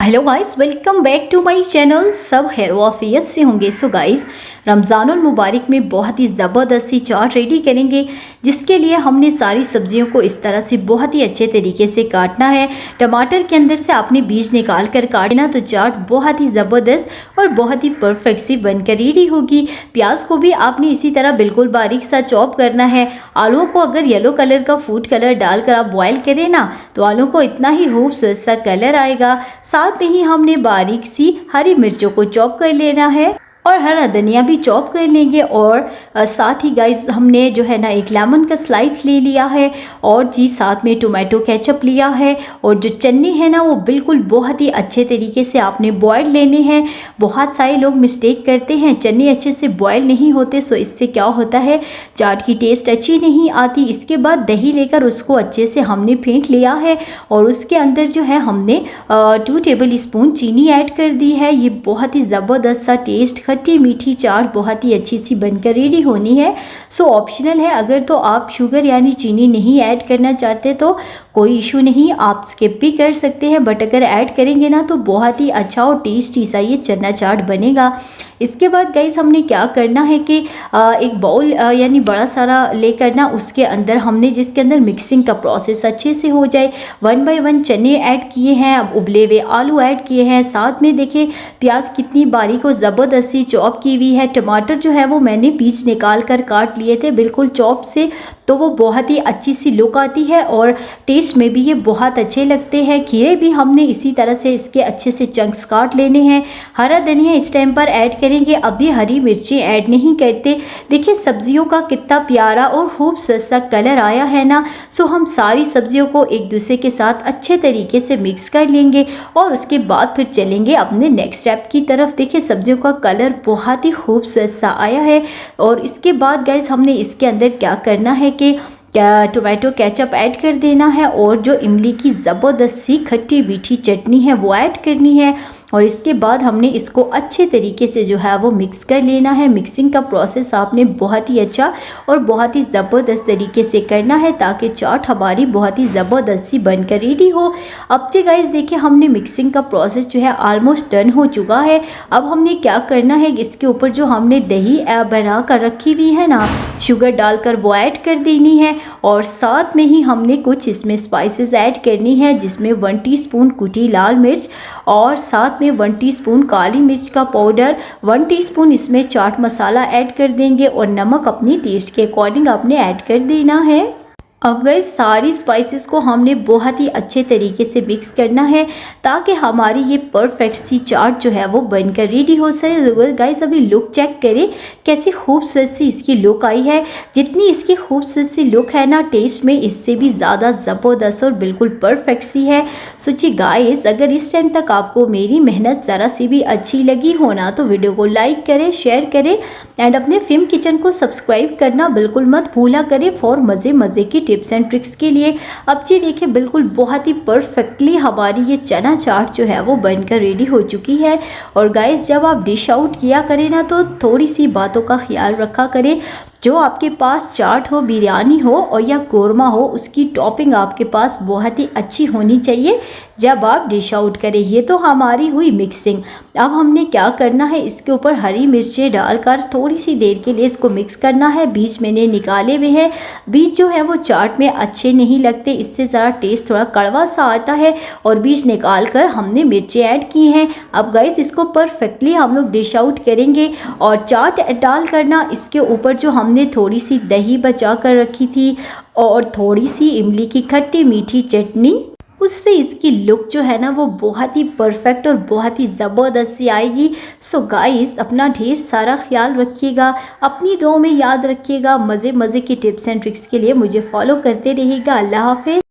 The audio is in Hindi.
Hello guys, welcome back to my channel. सब खैर वाफियत से होंगे। सो गाइस, रमज़ानुल मुबारक में बहुत ही ज़बरदस्त सी चाट रेडी करेंगे, जिसके लिए हमने सारी सब्जियों को इस तरह से बहुत ही अच्छे तरीके से काटना है। टमाटर के अंदर से आपने बीज निकाल कर काटना, तो चाट बहुत ही ज़बरदस्त और बहुत ही परफेक्ट सी बनकर रेडी होगी। प्याज को भी आपने इसी तरह बिल्कुल बारीक सा चॉप करना है। आलूओं को अगर येलो कलर का फूड कलर डालकर आप बॉयल करें ना, तो आलू को इतना ही खूबसूरत सा कलर आएगा। साथ में ही हमने बारीक सी हरी मिर्चों को चॉप कर लेना है और हरा धनिया भी चॉप कर लेंगे। और साथ ही गाइस, हमने जो है ना एक लेमन का स्लाइस ले लिया है और जी साथ में टोमेटो केचप लिया है। और जो चने हैं ना, वो बिल्कुल बहुत ही अच्छे तरीके से आपने बॉयल लेने हैं। बहुत सारे लोग मिस्टेक करते हैं, चने अच्छे से बॉयल नहीं होते, सो इससे क्या होता है, चाट की टेस्ट अच्छी नहीं आती। इसके बाद दही लेकर उसको अच्छे से हमने फेंट लिया है और उसके अंदर जो है हमने 2 टेबल स्पून चीनी ऐड कर दी है। ये बहुत ही ज़बरदस्त सा टेस्ट, खट्टी मीठी चाट बहुत ही अच्छी सी बनकर रेडी होनी है। सो ऑप्शनल है, अगर तो आप शुगर यानी चीनी नहीं ऐड करना चाहते तो कोई इशू नहीं, आप स्किप भी कर सकते हैं। बट अगर ऐड करेंगे ना, तो बहुत ही अच्छा और टेस्टी सा ये चना चाट बनेगा। इसके बाद गाइस, हमने क्या करना है कि एक बाउल यानी बड़ा सारा लेकर ना, उसके अंदर हमने जिसके अंदर मिक्सिंग का प्रोसेस अच्छे से हो जाए, 1 बाय 1 चने ऐड किए हैं, अब उबले हुए आलू ऐड किए हैं। साथ में देखिए प्याज कितनी बारीक और ज़बरदस्त सी चॉप की हुई है। टमाटर जो है वो मैंने बीज निकाल कर काट लिए थे बिल्कुल चॉप से, तो वो बहुत ही अच्छी सी लुक आती है और टेस्ट में भी ये बहुत अच्छे लगते हैं। खीरे भी हमने इसी तरह से इसके अच्छे से चंक्स काट लेने हैं। हरा धनिया इस टाइम पर ऐड करेंगे, अभी हरी मिर्ची ऐड नहीं करते। देखिए सब्जियों का कितना प्यारा और खूबसूरत सा कलर आया है ना। सो हम सारी सब्जियों को एक दूसरे के साथ अच्छे तरीके से मिक्स कर लेंगे और उसके बाद फिर चलेंगे अपने नेक्स्ट स्टेप की तरफ। देखिए सब्जियों का कलर बहुत ही खूबसूरत सा आया है। और इसके बाद गाइस, हमने इसके अंदर क्या करना है कि टोमेटो केचप ऐड कर देना है और जो इमली की ज़बरदस्त सी खट्टी मीठी चटनी है वो ऐड करनी है। और इसके बाद हमने इसको अच्छे तरीके से जो है वो मिक्स कर लेना है। मिक्सिंग का प्रोसेस आपने बहुत ही अच्छा और बहुत ही ज़बरदस्त तरीके से करना है, ताकि चाट हमारी बहुत ही ज़बरदस्त सी बनकर रेडी हो। अब जी गाइस देखिए, हमने मिक्सिंग का प्रोसेस जो है ऑलमोस्ट डन हो चुका है। अब हमने क्या करना है, इसके ऊपर जो हमने दही बना कर रखी हुई है ना, शुगर डालकर वो ऐड कर देनी है। और साथ में ही हमने कुछ इसमें स्पाइसेस ऐड करनी है, जिसमें 1 टीस्पून कुटी लाल मिर्च और साथ में 1 टीस्पून काली मिर्च का पाउडर, 1 टीस्पून इसमें चाट मसाला ऐड कर देंगे और नमक अपनी टेस्ट के अकॉर्डिंग आपने ऐड कर देना है। अब गाइस, सारी स्पाइसेस को हमने बहुत ही अच्छे तरीके से मिक्स करना है, ताकि हमारी ये परफेक्ट सी चाट जो है वो बनकर रेडी हो सके। गाइस अभी लुक चेक करें, कैसी खूबसूरत सी इसकी लुक आई है। जितनी इसकी खूबसूरत सी लुक है ना, टेस्ट में इससे भी ज़्यादा ज़बरदस्त और बिल्कुल परफेक्ट सी है। सोचिए गाइस, अगर इस टाइम तक आपको मेरी मेहनत ज़रा सी भी अच्छी लगी हो ना, तो वीडियो को लाइक करें, शेयर करें एंड अपने फिल्म किचन को सब्सक्राइब करना बिल्कुल मत भूला करें फॉर मज़े की टिप्स एंड ट्रिक्स के लिए। अब जी देखिए, बिल्कुल बहुत ही परफेक्टली हमारी ये चना चाट जो है वो बनकर रेडी हो चुकी है। और गाइस, जब आप डिश आउट किया करें ना, तो थोड़ी सी बातों का ख्याल रखा करें। जो आपके पास चाट हो, बिरयानी हो और या कोरमा हो, उसकी टॉपिंग आपके पास बहुत ही अच्छी होनी चाहिए जब आप डिश आउट करें। ये तो हमारी हुई मिक्सिंग। अब हमने क्या करना है, इसके ऊपर हरी मिर्चें डालकर थोड़ी सी देर के लिए इसको मिक्स करना है। बीज मैंने निकाले हुए हैं, बीज जो है वो चाट में अच्छे नहीं लगते, इससे ज़रा टेस्ट थोड़ा कड़वा सा आता है। और बीज निकाल कर हमने मिर्चें ऐड की हैं। अब गाइस, इसको परफेक्टली हम लोग डिश आउट करेंगे और चाट डाल करना, इसके ऊपर जो हमने थोड़ी सी दही बचा कर रखी थी और थोड़ी सी इमली की खट्टी मीठी चटनी, उससे इसकी लुक जो है ना वो बहुत ही परफेक्ट और बहुत ही ज़बरदस्त सी आएगी। सो गाइस, अपना ढेर सारा ख्याल रखिएगा, अपनी दुआओं में याद रखिएगा। मज़े की टिप्स एंड ट्रिक्स के लिए मुझे फॉलो करते रहिएगा। अल्लाह हाफ़िज़।